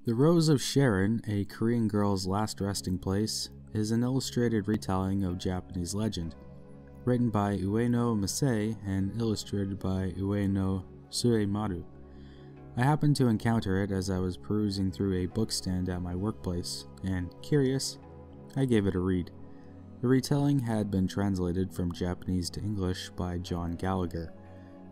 The Rose of Sharon, a Korean girl's last resting place, is an illustrated retelling of Japanese legend, written by Ueno Masei and illustrated by Ueno Suemaru. I happened to encounter it as I was perusing through a bookstand at my workplace, and curious, I gave it a read. The retelling had been translated from Japanese to English by John Gallagher.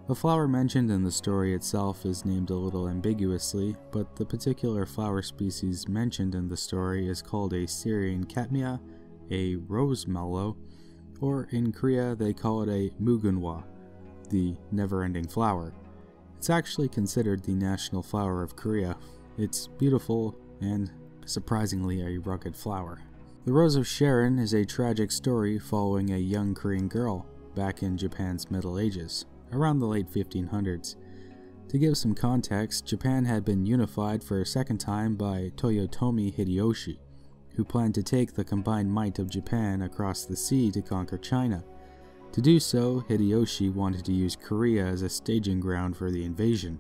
The flower mentioned in the story itself is named a little ambiguously, but the particular flower species mentioned in the story is called a Syrian Katmia, a rose mallow, or in Korea they call it a mugunhwa, the never-ending flower. It's actually considered the national flower of Korea. It's beautiful and, surprisingly, a rugged flower. The Rose of Sharon is a tragic story following a young Korean girl back in Japan's Middle Ages, around the late 1500s. To give some context, Japan had been unified for a second time by Toyotomi Hideyoshi, who planned to take the combined might of Japan across the sea to conquer China. To do so, Hideyoshi wanted to use Korea as a staging ground for the invasion,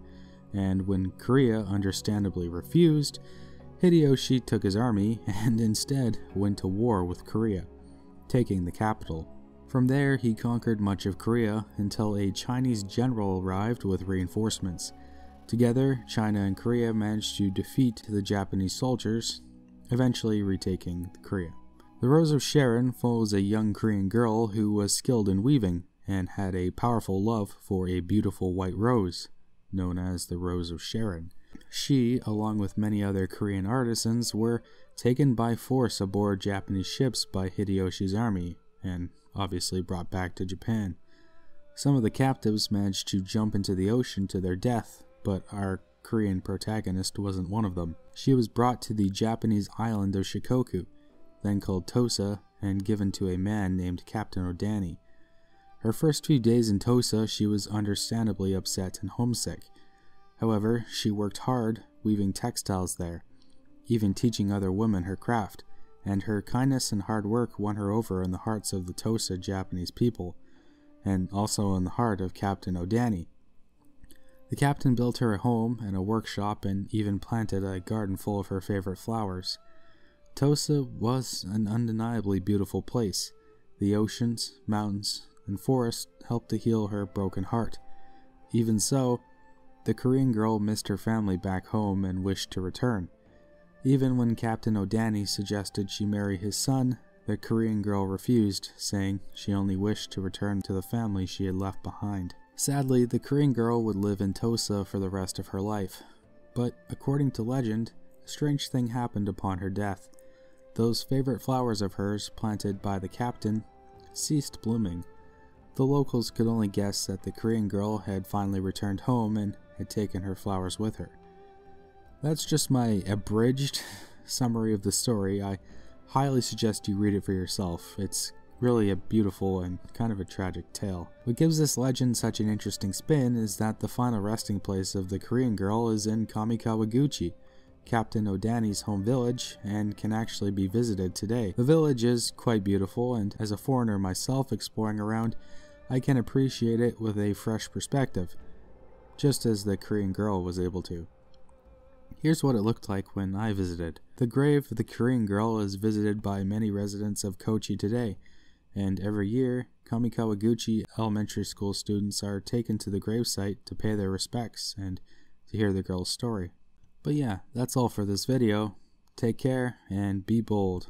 and when Korea understandably refused, Hideyoshi took his army and instead went to war with Korea, taking the capital. From there, he conquered much of Korea until a Chinese general arrived with reinforcements. Together, China and Korea managed to defeat the Japanese soldiers, eventually retaking Korea. The Rose of Sharon follows a young Korean girl who was skilled in weaving and had a powerful love for a beautiful white rose, known as the Rose of Sharon. She, along with many other Korean artisans, were taken by force aboard Japanese ships by Hideyoshi's army, and obviously brought back to Japan. Some of the captives managed to jump into the ocean to their death, but our Korean protagonist wasn't one of them. She was brought to the Japanese island of Shikoku, then called Tosa, and given to a man named Captain Odani. Her first few days in Tosa, she was understandably upset and homesick. However, she worked hard weaving textiles there, even teaching other women her craft, and her kindness and hard work won her over in the hearts of the Tosa Japanese people, and also in the heart of Captain Odani. The captain built her a home and a workshop and even planted a garden full of her favorite flowers. Tosa was an undeniably beautiful place. The oceans, mountains, and forests helped to heal her broken heart. Even so, the Korean girl missed her family back home and wished to return. Even when Captain Odani suggested she marry his son, the Korean girl refused, saying she only wished to return to the family she had left behind. Sadly, the Korean girl would live in Tosa for the rest of her life. But according to legend, a strange thing happened upon her death. Those favorite flowers of hers, planted by the captain, ceased blooming. The locals could only guess that the Korean girl had finally returned home and had taken her flowers with her. That's just my abridged summary of the story. I highly suggest you read it for yourself. It's really a beautiful and kind of a tragic tale. What gives this legend such an interesting spin is that the final resting place of the Korean girl is in Kamikawaguchi, Captain Odani's home village, and can actually be visited today. The village is quite beautiful, and as a foreigner myself exploring around, I can appreciate it with a fresh perspective, just as the Korean girl was able to. Here's what it looked like when I visited. The grave of the Korean girl is visited by many residents of Kochi today, and every year, Kamikawaguchi elementary school students are taken to the gravesite to pay their respects and to hear the girl's story. But yeah, that's all for this video. Take care and be bold.